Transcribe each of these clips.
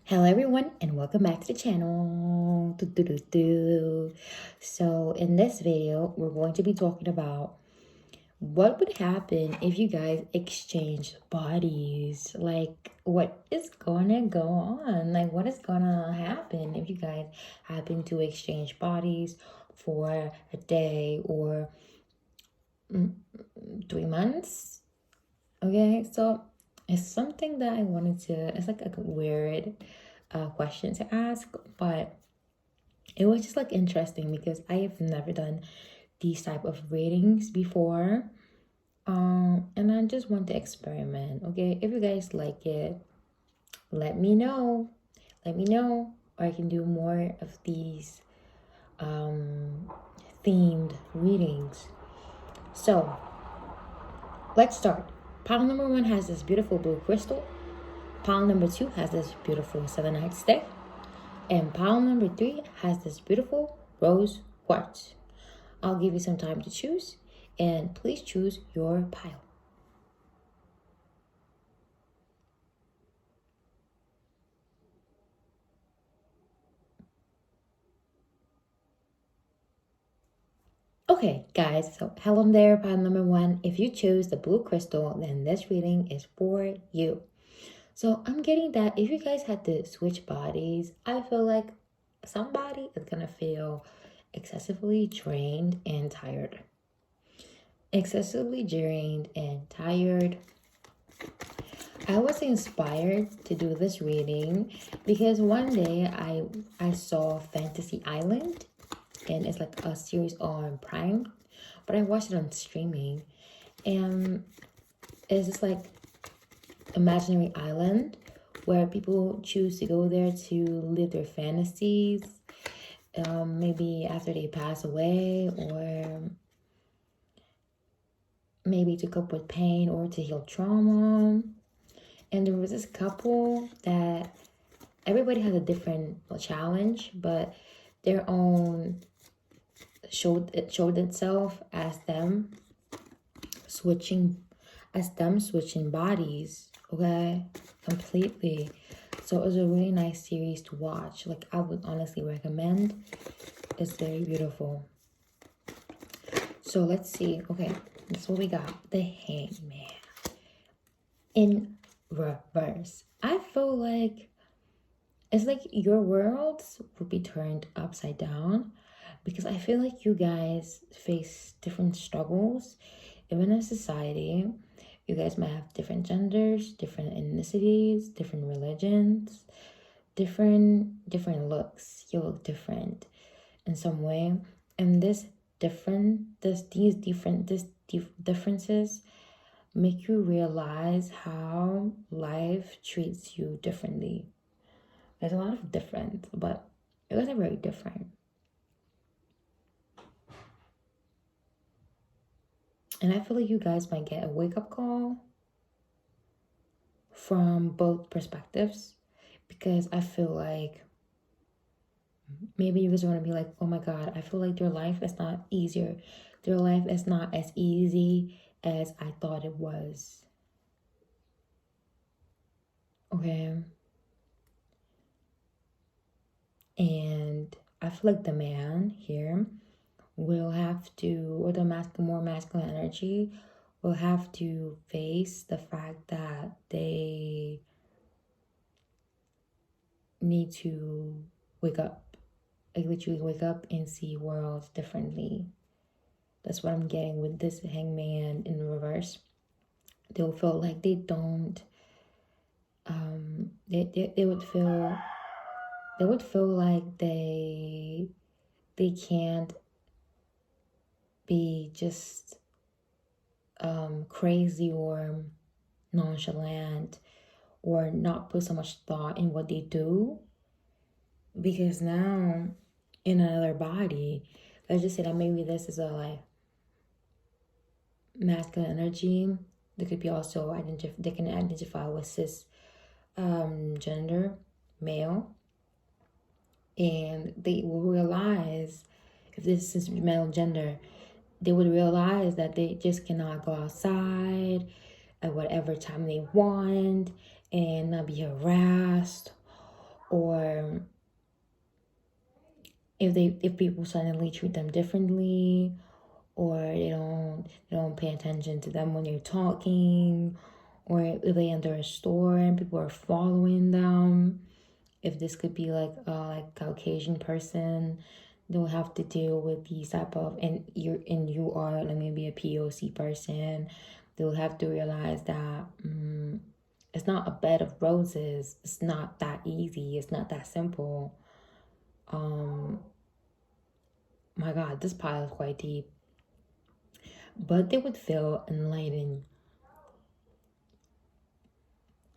Hello everyone and welcome back to the channel. So in this video, we're going to be talking about what would happen if you guys exchange bodies. Like what is gonna go on? Like what is gonna happen if you guys happen to exchange bodies for a day or 3 months? Okay, so it's something that I wanted to, it's like a weird question to ask, but it was just like interesting because I have never done these type of readings before. And I just want to experiment. Okay, if you guys like it, let me know. Let me know, or I can do more of these themed readings. So let's start. Pile number one has this beautiful blue crystal. Pile number two has this beautiful selenite stick. And pile number three has this beautiful rose quartz. I'll give you some time to choose, and please choose your pile. Okay, guys, so hello there, pile number one. If you choose the blue crystal, then this reading is for you. So I'm getting that if you guys had to switch bodies, I feel like somebody is gonna feel excessively drained and tired. Excessively drained and tired. I was inspired to do this reading because one day I saw Fantasy Island, and it's like a series on Prime, but I watched it on streaming, and it's just like imaginary island where people choose to go there to live their fantasies, maybe after they pass away, or maybe to cope with pain or to heal trauma. And there was this couple that everybody has a different challenge, but their own showed itself as them switching bodies, okay, completely. So it was a really nice series to watch. Like I would honestly recommend. It's very beautiful. So let's see. Okay, that's what we got. The Hangman in reverse. I feel like it's like your worlds would be turned upside down, because I feel like you guys face different struggles. Even in society, you guys might have different genders, different ethnicities, different religions, different looks. You look different in some way, and these differences make you realize how life treats you differently. There's a lot of difference, but you guys are very different. And I feel like you guys might get a wake-up call from both perspectives, because I feel like maybe you guys want to be like, oh my God, I feel like their life is not easier. Their life is not as easy as I thought it was. Okay. And I feel like the man here will have to, or the more masculine energy will have to face the fact that they need to wake up, like literally wake up and see worlds differently. That's what I'm getting with this Hangman in reverse. They'll feel like they don't, they would feel like they can't be just crazy or nonchalant or not put so much thought in what they do, because now in another body, let's just say that maybe this is a like masculine energy. They could be also they can identify with cis gender, male, and they will realize, if this is male gender, they would realize that they just cannot go outside at whatever time they want and not be harassed or if people suddenly treat them differently, or they don't pay attention to them when they're talking, or if they enter a store and people are following them. If this could be like Caucasian person, they'll have to deal with these type of, and you are like maybe a POC person, they'll have to realize that it's not a bed of roses. It's not that easy. It's not that simple. My God, this pile is quite deep. But they would feel enlightened.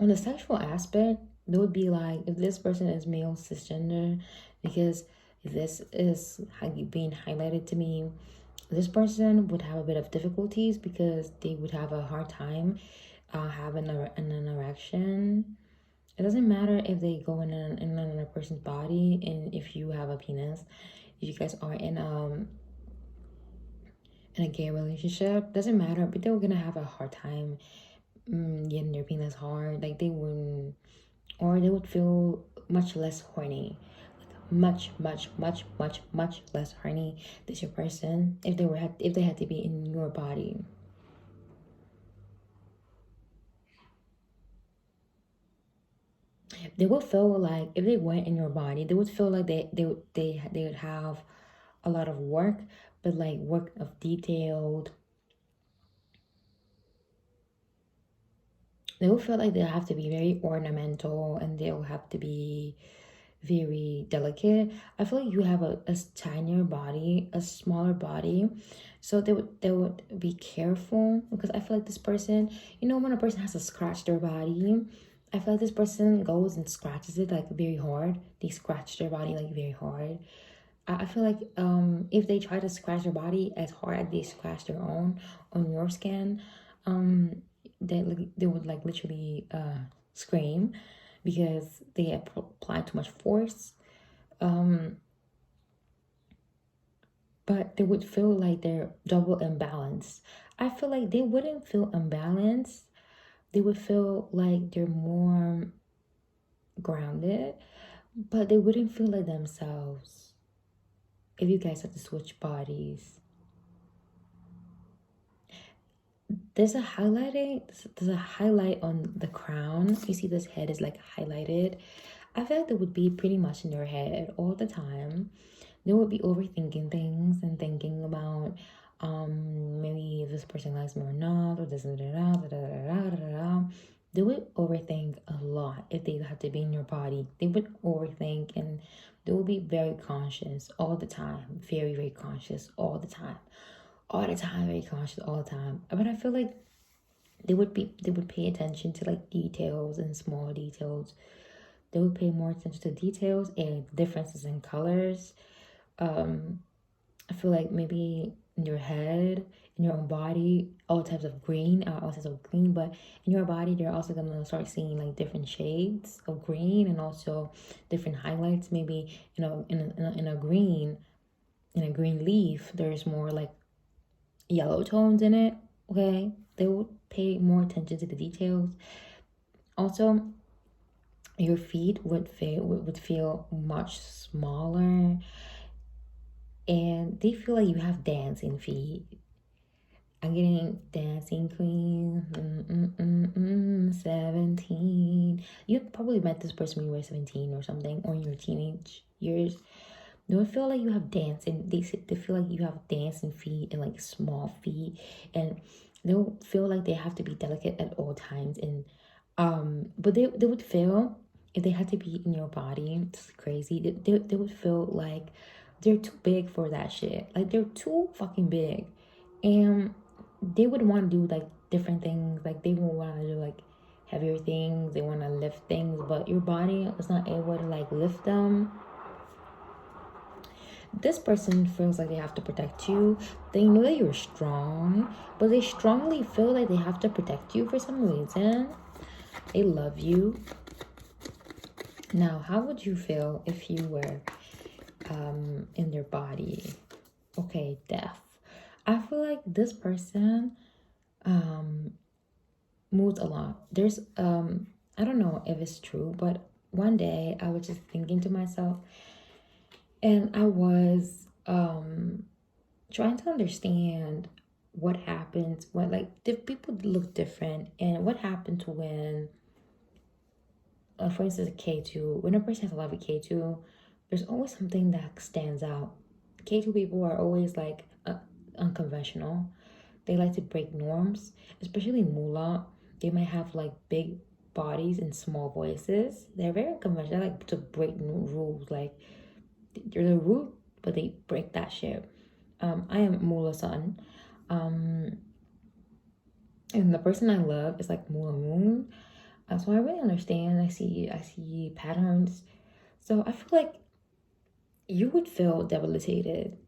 On the sexual aspect, they would be like, if this person is male cisgender, because this is being highlighted to me, this person would have a bit of difficulties because they would have a hard time having an erection. It doesn't matter if they go in another person's body, and if you have a penis, if you guys are in a gay relationship, doesn't matter, but they were gonna have a hard time getting their penis hard. Like they wouldn't, or they would feel much less horny, much less horny than your person if they had to be in your body. They would feel like if they went in your body, they would feel like they would have a lot of work, but like work of detailed. They will feel like they have to be very ornamental, and they'll have to be very delicate. I feel like you have a tinier body, a smaller body, so they would be careful, because I feel like this person, when a person has to scratch their body, I feel like this person goes and scratches it like very hard. They scratch their body like very hard. I feel like if they try to scratch their body as hard as they scratch their own on your skin, they would like literally scream, because they apply too much force. But they would feel like they're double imbalanced. I feel like they wouldn't feel imbalanced. They would feel like they're more grounded, but they wouldn't feel like themselves if you guys had to switch bodies. There's a highlight on the crown. You see this head is like highlighted. I feel like they would be pretty much in their head all the time. They would be overthinking things and thinking about maybe if this person likes me or not, or this, they would overthink a lot if they had to be in your body. They would overthink, and they would be very conscious all the time. Very, very conscious all the time. All the time, very conscious all the time. But I feel like they would pay attention to like details and small details. They would pay more attention to details and differences in colors. I feel like maybe in your head, in your own body, all types of green, but in your body, they're also gonna start seeing like different shades of green, and also different highlights. Maybe in a green leaf, there's more like yellow tones in it. Okay, they will pay more attention to the details. Also, your feet would feel much smaller, and they feel like you have dancing feet. I'm getting dancing queen. 17. You probably met this person when you were 17 or something, or in your teenage years. They would feel like you have dancing. They feel like you have dancing feet and like small feet, and they'll feel like they have to be delicate at all times. And but they would feel, if they had to be in your body, it's crazy. They would feel like they're too big for that shit. Like they're too fucking big, and they would want to do like different things. Like they would want to do like heavier things. They want to lift things, but your body is not able to like lift them. This person feels like they have to protect you. They know that you're strong, but they strongly feel like they have to protect you for some reason. They love you. Now, how would you feel if you were in their body? Okay, death. I feel like this person moves a lot. There's I don't know if it's true, but one day I was just thinking to myself, and I was trying to understand what happens when, like, people look different, and what happens when, for instance, K2, when a person has a lot of K2, there's always something that stands out. K2 people are always like unconventional. They like to break norms, especially Mula. They might have like big bodies and small voices. They're very unconventional. They like to break new rules. Like, they're the root, but they break that shit. I am Mula Sun. And the person I love is like Mula Moon. So I really understand. I see patterns. So I feel like you would feel debilitated.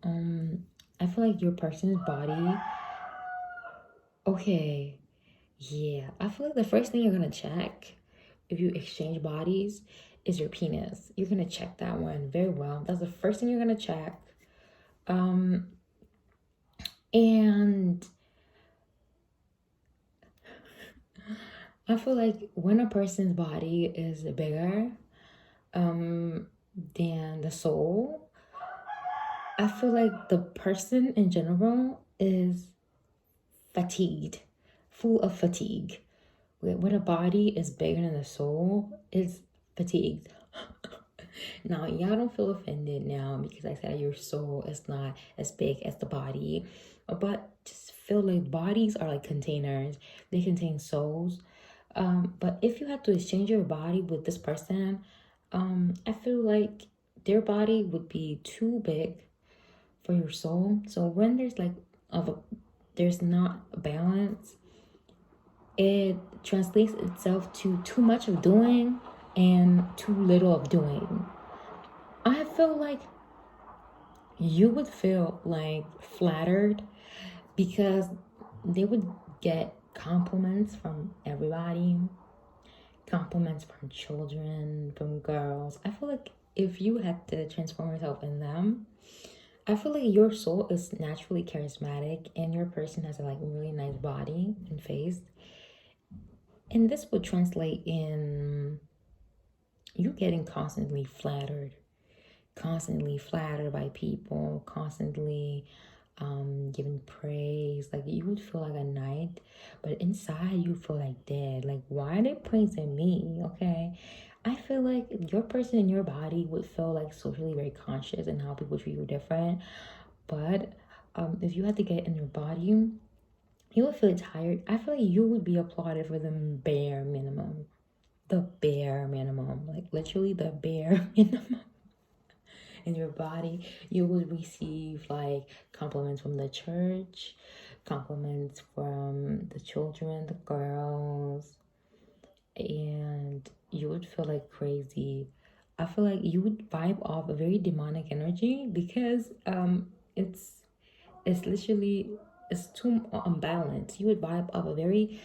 I feel like your person's body. Okay, yeah. I feel like the first thing you're gonna check if you exchange bodies is your penis. You're gonna check that one very well. That's the first thing you're gonna check. And I feel like when a person's body is bigger than the soul, I feel like the person in general is fatigued, full of fatigue. When a body is bigger than the soul, it's fatigued. Now, y'all don't feel offended now because I said your soul is not as big as the body, but just feel like bodies are like containers. They contain souls. But if you have to exchange your body with this person, I feel like their body would be too big for your soul. So when there's like there's not a balance, it translates itself to too much of doing and too little of doing. I feel like you would feel like flattered because they would get compliments from everybody, compliments from children, from girls. I feel like if you had to transform yourself in them, I feel like your soul is naturally charismatic and your person has a like really nice body and face. And this would translate in you getting constantly flattered by people, constantly giving praise. Like, you would feel like a knight, but inside you feel like dead. Like, why are they praising me? Okay. I feel like your person in your body would feel like socially very conscious and how people treat you different. But if you had to get in your body, you would feel tired. I feel like you would be applauded for the bare minimum. The bare minimum. Like, literally the bare minimum. In your body, you would receive like compliments from the church, compliments from the children, the girls, and you would feel like crazy. I feel like you would vibe off a very demonic energy because it's literally, it's too unbalanced. You would vibe off a very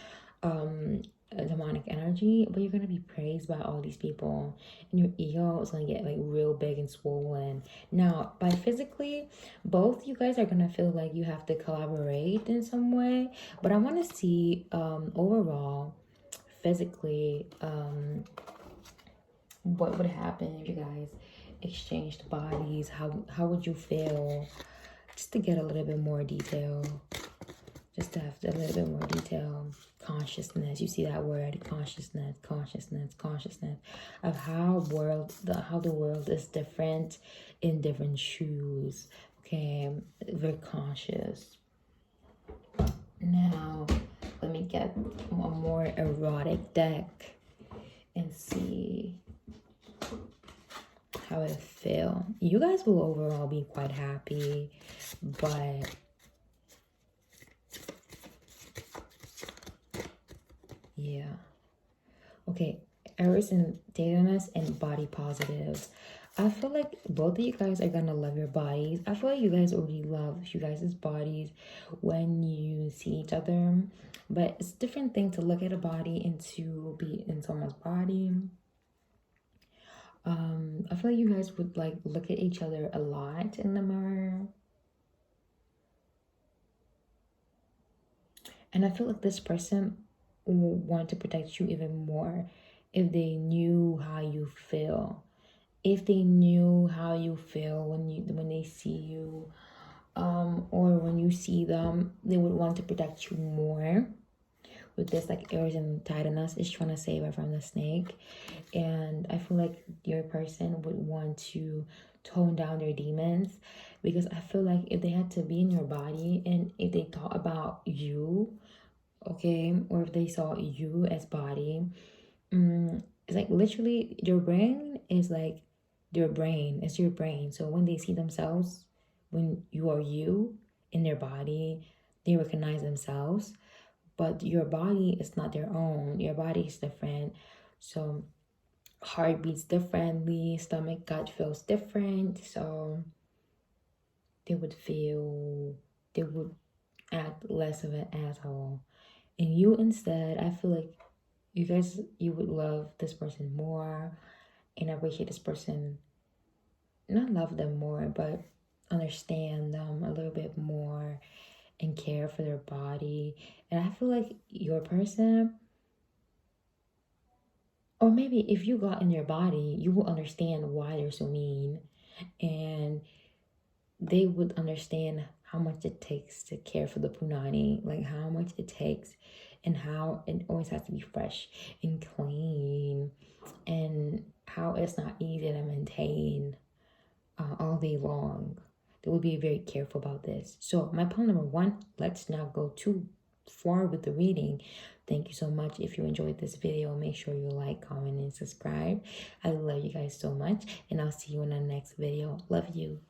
a demonic energy, but you're gonna be praised by all these people, and your ego is gonna get like real big and swollen. Now, by physically, both you guys are gonna feel like you have to collaborate in some way, but I want to see overall, physically, what would happen if you guys exchanged bodies. How would you feel? Just to get a little bit more detail, just to have a little bit more detail. Consciousness, you see that word, consciousness of how the world is different in different shoes. Okay, very conscious. Now let me get a more erotic deck and see how it feel. You guys will overall be quite happy, but yeah. Okay, Eris and Daedalus and body positive. I feel like both of you guys are gonna love your bodies. I feel like you guys already love you guys' bodies when you see each other. But it's a different thing to look at a body and to be in someone's body. I feel like you guys would like look at each other a lot in the mirror. And I feel like this person will want to protect you even more if they knew how you feel. If they knew how you feel when they see you, or when you see them, they would want to protect you more. With this, like Aries and Titanus is trying to save her from the snake, and I feel like your person would want to tone down their demons, because I feel like if they had to be in your body and if they thought about you, okay, or if they saw you as body, it's like literally your brain is like their brain. It's your brain. So when they see themselves, when you are you in their body, they recognize themselves. But your body is not their own. Your body is different. So heart beats differently, stomach, gut feels different. So they would act less of an asshole. And you instead, I feel like you would love this person more and appreciate this person, not love them more, but understand them a little bit more and care for their body. And I feel like your person, or maybe if you got in their body, you will understand why they're so mean, and they would understand how much it takes to care for the punani, like how much it takes, and how it always has to be fresh and clean, and how it's not easy to maintain all day long. They will be very careful about this. So my point number one, let's not go too far with the reading. Thank you so much. If you enjoyed this video, make sure you like, comment, and subscribe. I love you guys so much, and I'll see you in the next video. Love you.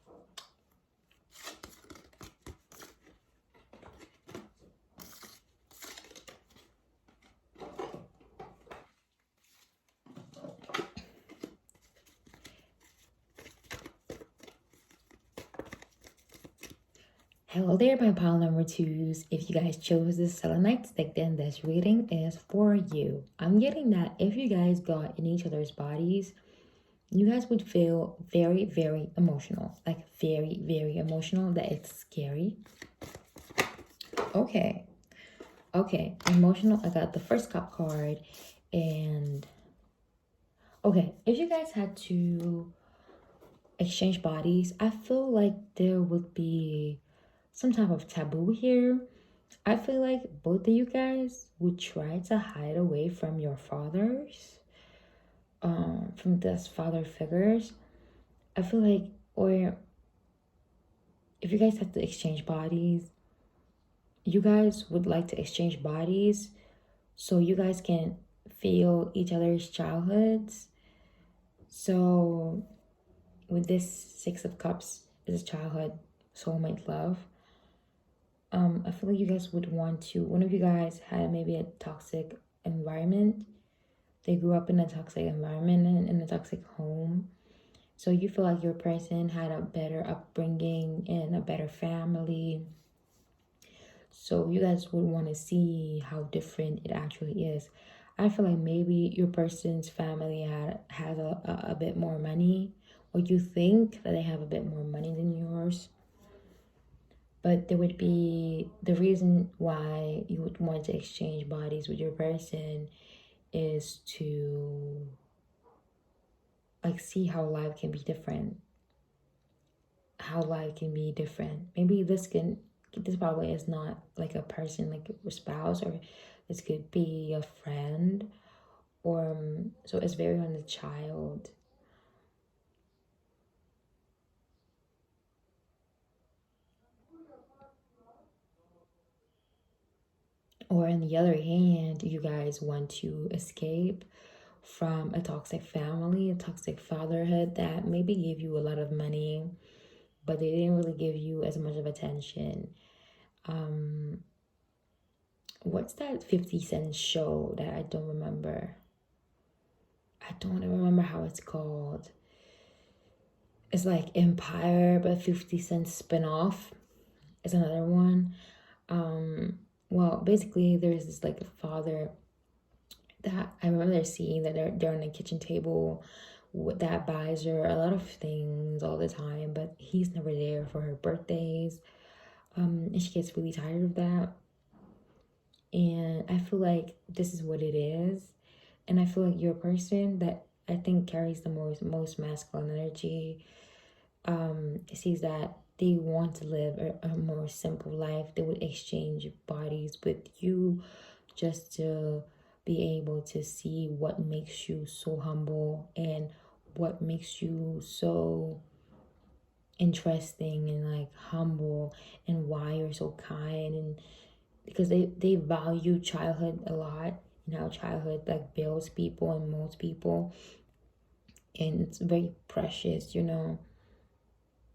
Hello there, my pile number twos. If you guys chose the selenite stick, then this reading is for you. I'm getting that if you guys got in each other's bodies, you guys would feel very, very emotional. Like very, very emotional, that it's scary. Okay. Okay, emotional. I got the first cup card. And okay, if you guys had to exchange bodies, I feel like there would be some type of taboo here. I feel like both of you guys would try to hide away from your fathers, from this father figures. I feel like, or if you guys have to exchange bodies, you guys would like to exchange bodies so you guys can feel each other's childhoods. So with this Six of Cups is childhood, soulmate love. I feel like you guys would want to, one of you guys had maybe a toxic environment. They grew up in a toxic environment and in a toxic home. So you feel like your person had a better upbringing and a better family. So you guys would want to see how different it actually is. I feel like maybe your person's family has a bit more money, or you think that they have a bit more money than yours. But there would be, the reason why you would want to exchange bodies with your person is to like see how life can be different. How life can be different. Maybe this probably is not like a person, like a spouse, or this could be a friend, or so it's very on the child. Or on the other hand, you guys want to escape from a toxic family, a toxic fatherhood that maybe gave you a lot of money, but they didn't really give you as much of attention. What's that 50 Cent show that I don't remember? I don't even remember how it's called. It's like Empire, but 50 Cent spin-off is another one. Well, basically there's this like a father that I remember seeing that they're on the kitchen table that buys her a lot of things all the time, but he's never there for her birthdays. And she gets really tired of that. And I feel like this is what it is. And I feel like you're a person that I think carries the most masculine energy. It sees that they want to live a more simple life. They would exchange bodies with you just to be able to see what makes you so humble and what makes you so interesting and like humble, and why you're so kind. And because they value childhood a lot, and how childhood like builds people and molds people, and it's very precious, you know.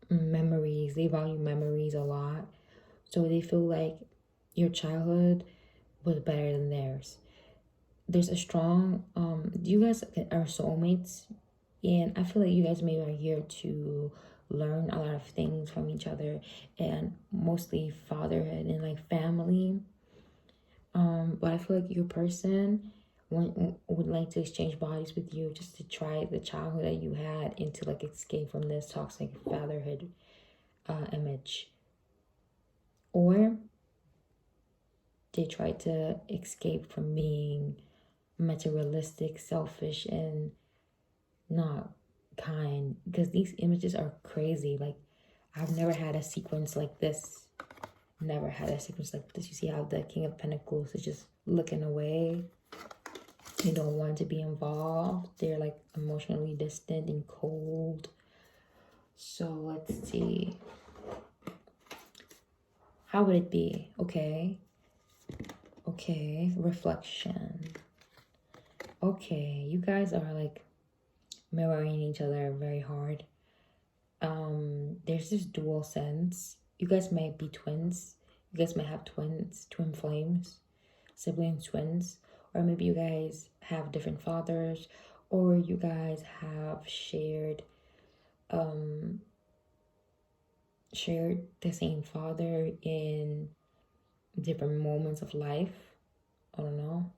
Memories, they value memories a lot, so they feel like your childhood was better than theirs. There's a strong you guys are soulmates, and I feel like you guys maybe are here to learn a lot of things from each other, and mostly fatherhood and like family. But I feel like your person would like to exchange bodies with you just to try the childhood that you had and to like escape from this toxic fatherhood image. Or they try to escape from being materialistic, selfish, and not kind, because these images are crazy. Like, I've never had a sequence like this. Never had a sequence like this. You see how the King of Pentacles is just looking away. They don't want to be involved. They're like emotionally distant and cold. So let's see. How would it be? Okay. Okay. Reflection. Okay. You guys are like mirroring each other very hard. There's this dual sense. You guys might be twins. You guys might have twins, twin flames, sibling twins, or maybe you guys have different fathers, or you guys have shared the same father in different moments of life. I don't know.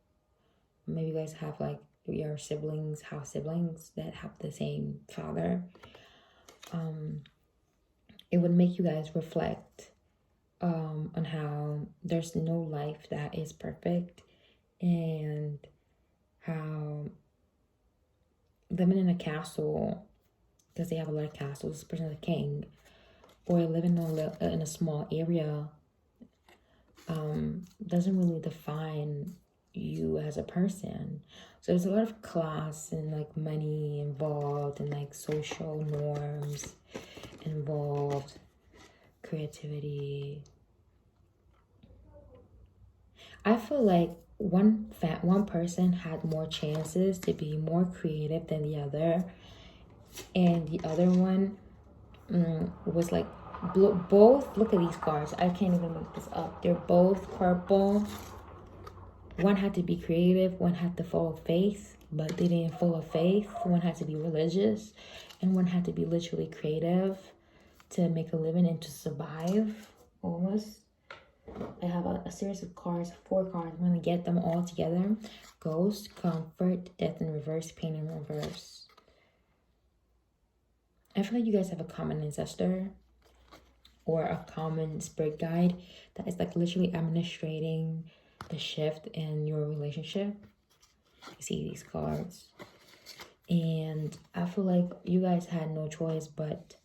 Maybe you guys have like your siblings have siblings that have the same father. It would make you guys reflect on how there's no life that is perfect, and how living in a castle, because they have a lot of castles, this person is a king, or living in a small area doesn't really define you as a person. So there's a lot of class and like money involved, and like social norms involved, creativity. I feel like one person had more chances to be more creative than the other, and the other one was like both. Look at these cards. I can't even look this up. They're both purple. One had to be creative, one had to follow faith, but they didn't follow faith. One had to be religious, and one had to be literally creative to make a living and to survive, almost. I have a series of cards, 4 cards. I'm going to get them all together. Ghost, comfort, death in reverse, pain in reverse. I feel like you guys have a common ancestor or a common spirit guide that is like literally administrating the shift in your relationship. You see these cards. And I feel like you guys had no choice but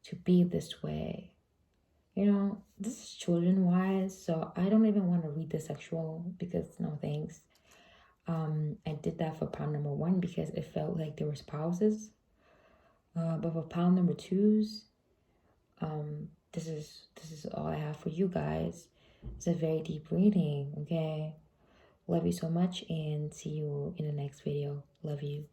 to be this way. You know, this is children wise, so I don't even want to read the sexual, because no thanks. I did that for pile number 1 because it felt like there were spouses. But for pile number 2s, this is all I have for you guys. It's a very deep reading, okay? Love you so much, and see you in the next video. Love you.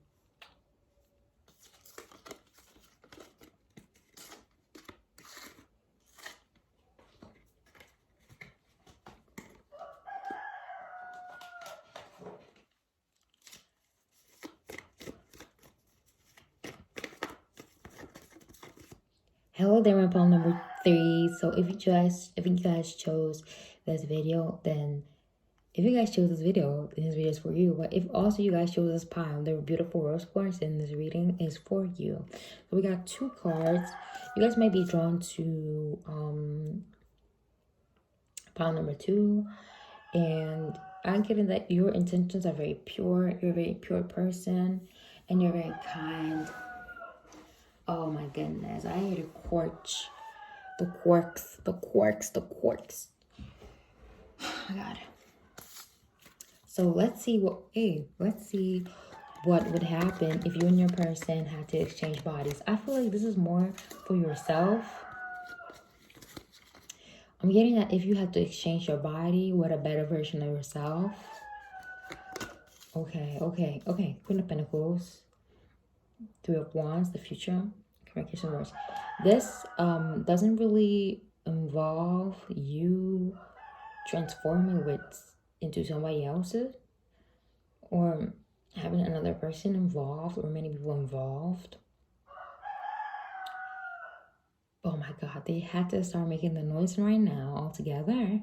Hello there, my pile number 3. So if you guys chose this video, then if you guys chose this video, then this video is for you. But if also you guys chose this pile, there were beautiful rose quartz, and this reading is for you. So we got 2 cards. You guys might be drawn to pile number 2, and I'm getting that your intentions are very pure. You're a very pure person, and you're very kind. Oh my goodness, I hear the quirks, the quirks, the quirks, the quirks. Oh my God. So let's see what would happen if you and your person had to exchange bodies. I feel like this is more for yourself. I'm getting that if you had to exchange your body with a better version of yourself. Okay. Queen of Pentacles, Three of Wands, the future, communication words. This doesn't really involve you transforming into somebody else's, or having another person involved, or many people involved. Oh my God, they had to start making the noise right now all together.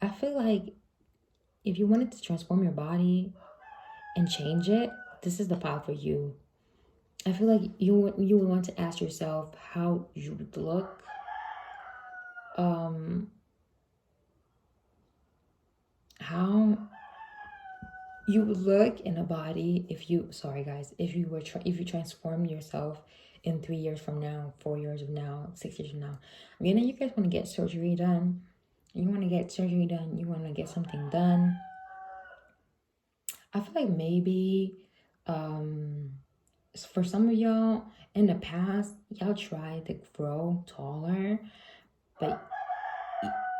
I feel like if you wanted to transform your body and change it, this is the path for you. I feel like you would want to ask yourself how you would look. How you would look in a body if you, sorry guys, if you transform yourself in 3 years from now, 4 years from now, 6 years from now. I mean, you guys want to get surgery done. You want to get surgery done. You want to get something done. I feel like maybe for some of y'all in the past, y'all tried to grow taller, but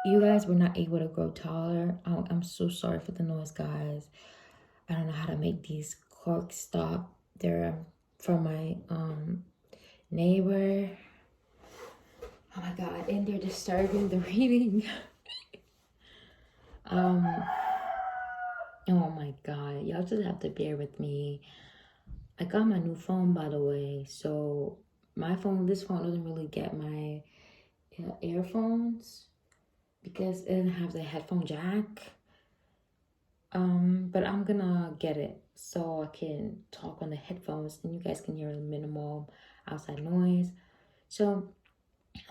you guys were not able to grow taller. I'm so sorry for the noise, guys. I don't know how to make these corks stop. They're from my neighbor. Oh my God, and they're disturbing the reading. Oh my God, y'all just have to bear with me. I got my new phone, by the way, so this phone doesn't really get my earphones because it doesn't have the headphone jack. But I'm gonna get it so I can talk on the headphones and you guys can hear the minimal outside noise. So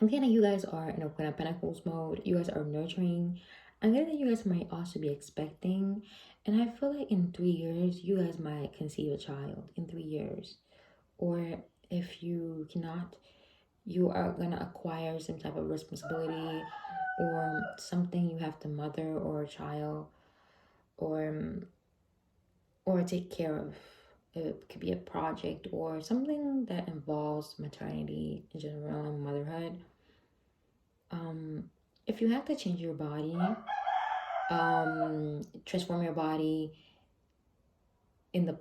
I'm getting you guys are in a Queen of Pentacles mode. You guys are nurturing. I'm getting that you guys might also be expecting. And I feel like in 3 years, you guys might conceive a child in 3 years. Or if you cannot, you are going to acquire some type of responsibility or something you have to mother or a child or take care of. It could be a project or something that involves maternity in general and motherhood. If you have to change your body, transform your body in the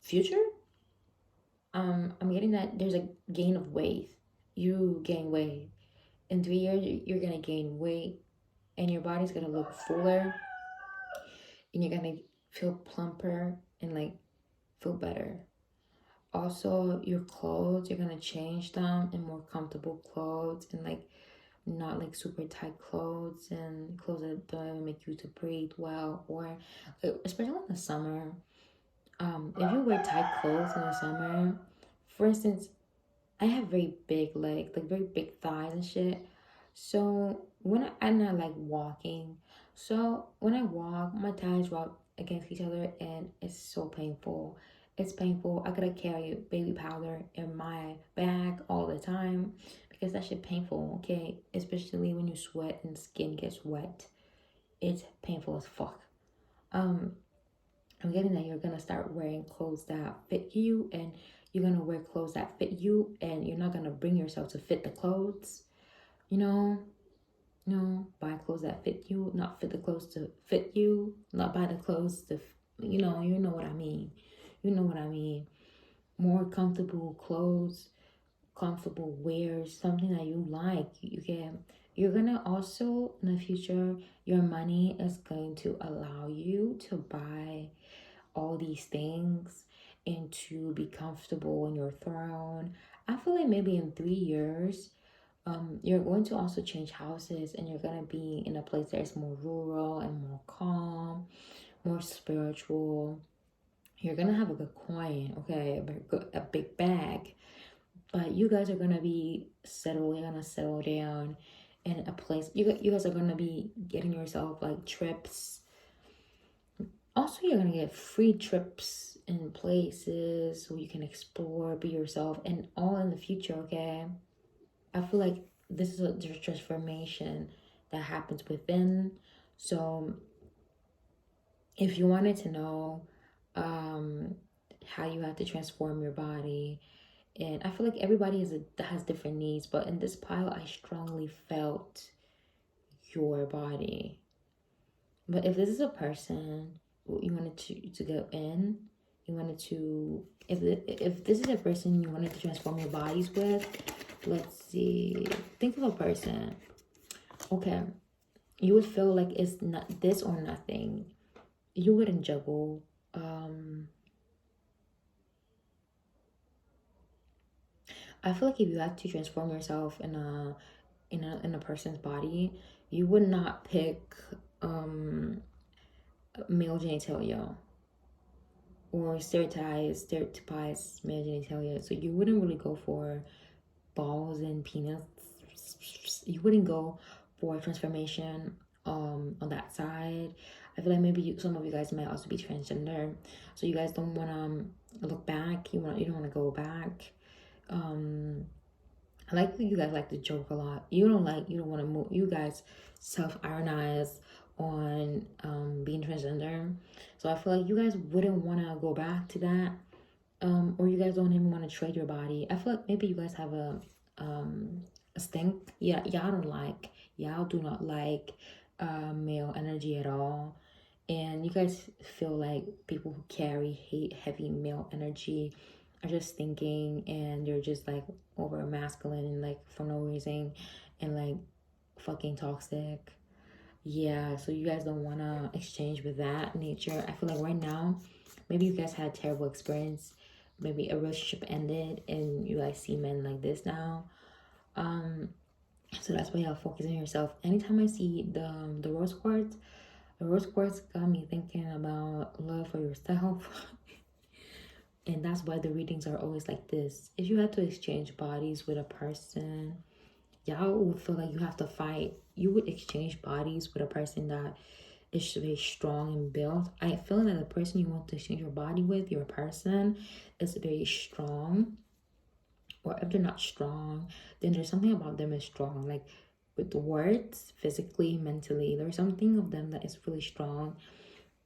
future, I'm getting that there's a gain of weight. You gain weight. In 3 years, you're gonna gain weight and your body's gonna look fuller and you're gonna feel plumper and like feel better. Also, your clothes, you're gonna change them in more comfortable clothes and like not like super tight clothes and clothes that don't make you to breathe well, or especially in the summer. If you wear tight clothes in the summer, for instance, I have very big legs, like very big thighs and shit. So I'm not like walking. So when I walk, my thighs rub against each other and it's so painful. It's painful. I gotta carry baby powder in my bag all the time because that shit painful, okay? Especially when you sweat and skin gets wet. It's painful as fuck. I'm getting that you're gonna start wearing clothes that fit you, and you're gonna wear clothes that fit you, and you're not gonna bring yourself to fit the clothes. You know, buy clothes that fit you, not fit the clothes to fit you, not buy the clothes to, you know what I mean. You know what I mean. More comfortable clothes, comfortable wears, something that you like. You're gonna also in the future, your money is going to allow you to buy all these things and to be comfortable in your throne. I feel like maybe in 3 years, you're going to also change houses and you're going to be in a place that is more rural and more calm, more spiritual. You're going to have a good coin, okay, a big bag. But you guys are going to be settled. You're going to settle down in a place. You guys are going to be getting yourself like trips Also, you're gonna get free trips in places so you can explore, be yourself, and all in the future. Okay, I feel like this is a transformation that happens within. So if you wanted to know um how you have to transform your body, and I feel like everybody has different needs, but in this pile I strongly felt your body. But if this is a person who you wanted to go in, you wanted to, if this is a person you wanted to transform your bodies with, let's see, think of a person. Okay, you would feel like it's not this or nothing. You wouldn't juggle. I feel like if you had to transform yourself in a person's body, you would not pick male genitalia or stereotypized male genitalia. So you wouldn't really go for balls and peanuts. You wouldn't go for transformation on that side. I feel like maybe some of you guys might also be transgender, so you guys don't want to look back. You don't want to go back. I like that you guys like to joke a lot. You don't want to move. You guys self-ironize on being transgender. So I feel like you guys wouldn't want to go back to that. Or you guys don't even want to trade your body. I feel like maybe you guys have a stink. Yeah, y'all do not like male energy at all. And you guys feel like people who carry heavy male energy are just thinking, and you're just like over masculine and like for no reason, and like fucking toxic. Yeah, so you guys don't want to exchange with that nature. I feel like right now, maybe you guys had a terrible experience. Maybe a relationship ended and you guys see men like this now. So that's why y'all focus on yourself. Anytime I see the rose quartz, the rose quartz got me thinking about love for yourself. And that's why the readings are always like this. If you had to exchange bodies with a person, y'all would feel like you have to fight. You would exchange bodies with a person that is very strong and built. I feel that the person you want to exchange your body with, your person, is very strong. Or if they're not strong, then there's something about them is strong. Like with the words, physically, mentally, there's something of them that is really strong.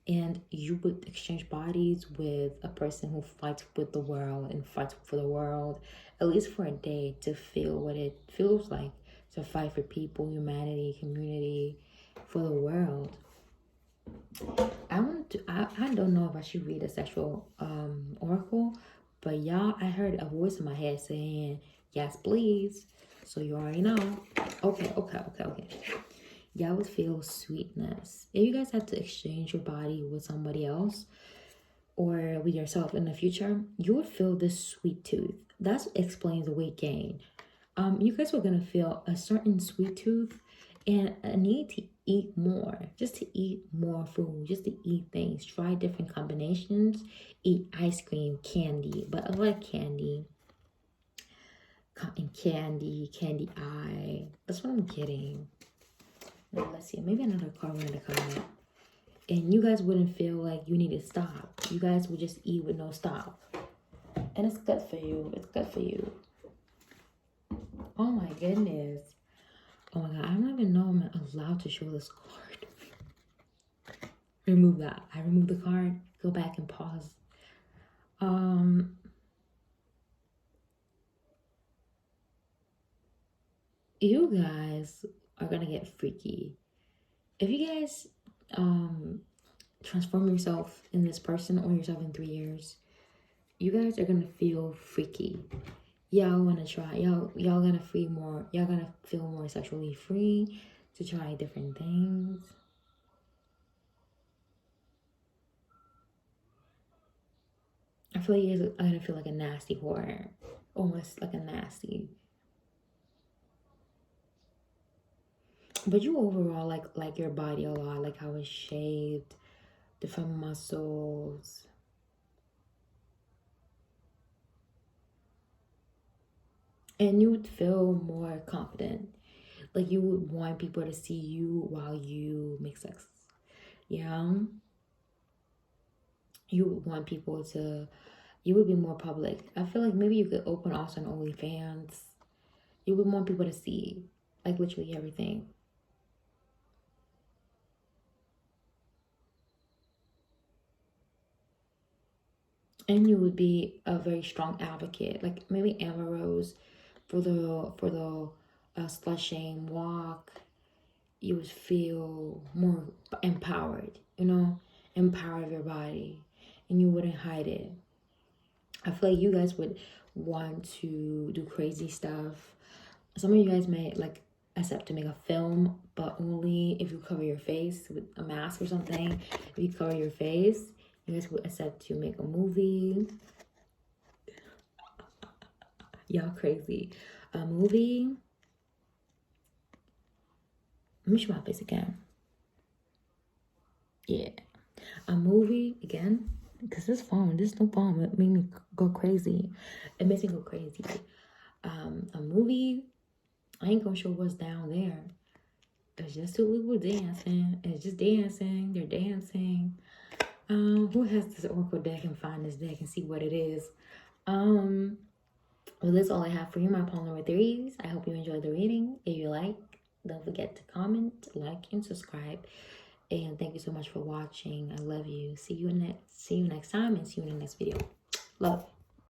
And you would exchange bodies with a person who fights with the world and fights for the world, at least for a day, to feel what it feels like to fight for people, humanity, community, for the world. I don't know if I should read a sexual oracle, but y'all, I heard a voice in my head saying yes please, so you already know. Okay. Y'all would feel sweetness if you guys had to exchange your body with somebody else or with yourself in the future. You would feel this sweet tooth. That explains the weight gain. You guys were gonna feel a certain sweet tooth and a need to eat more, just to eat more food, just to eat things, try different combinations, eat ice cream, candy, but I like candy, cotton candy, candy eye. That's what I'm getting. Now, let's see, maybe another card wanted to come out. And you guys wouldn't feel like you need to stop. You guys would just eat with no stop. And it's good for you. It's good for you. Oh my goodness. Oh my god, I don't even know I'm allowed to show this card. Remove that. I removed the card. Go back and pause. You guys are gonna get freaky. If you guys transform yourself in this person or yourself in 3 years, you guys are gonna feel freaky. Y'all wanna try. Y'all gonna feel more. Y'all gonna feel more sexually free to try different things. I feel like you guys are gonna feel like a nasty whore, almost like a nasty. But you overall like your body a lot, like how it's shaped, different muscles. And you would feel more confident. Like you would want people to see you while you make sex. Yeah. you would want people to, you would be more public. I feel like maybe you could open also an OnlyFans. You would want people to see, like, literally everything. And you would be a very strong advocate, like maybe Amber Rose for the slut shame walk. You would feel more empowered, you know, empowered of your body, and you wouldn't hide it. I feel like you guys would want to do crazy stuff. Some of you guys may like accept to make a film, but only if you cover your face with a mask or something. If you cover your face, you guys would accept to make a movie. Y'all crazy. A movie. Let me show my face again. Yeah. A movie again. Because this phone, this new phone, it made me go crazy. It makes me go crazy. A movie. I ain't gonna show what's down there. It's just two people dancing. It's just dancing. They're dancing. Who has this Oracle deck and find this deck and see what it is? Well, that's all I have for you, my palm number 3s. I hope you enjoyed the reading. If you like, don't forget to comment, like, and subscribe. And thank you so much for watching. I love you. See you next time, and see you in the next video. Love.